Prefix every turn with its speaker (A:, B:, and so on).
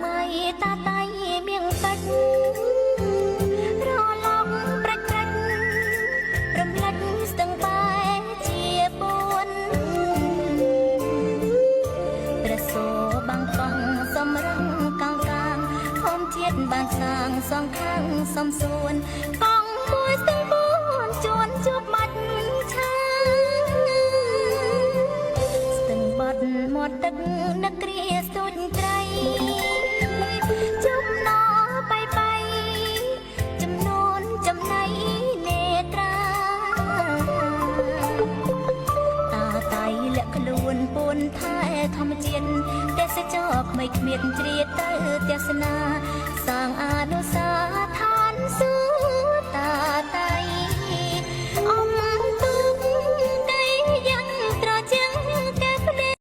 A: ម៉ៃតាតៃមៀងពេជ្ររឡងប្រាច់ប្រាច់រំលេចស្ទឹងបែជាពួនព្រះសូបាំងកងសំរងកងកាងធំជាតិបានសាងសងខាងសំសួនកងមួយស្ទឹងពួនជួនជួបមាច់ឆាស្ទឹងបាត់មាត់ទឹកនឹកគ្រាស្ទូចត្រីចំណោបៃចំនួនចំណៃនេត្រាតាតៃលាក់ខ្លួនពួនថែធម្មជាតិទេសចរក្មេងគ្មានជ្រៀតទៅទេសនា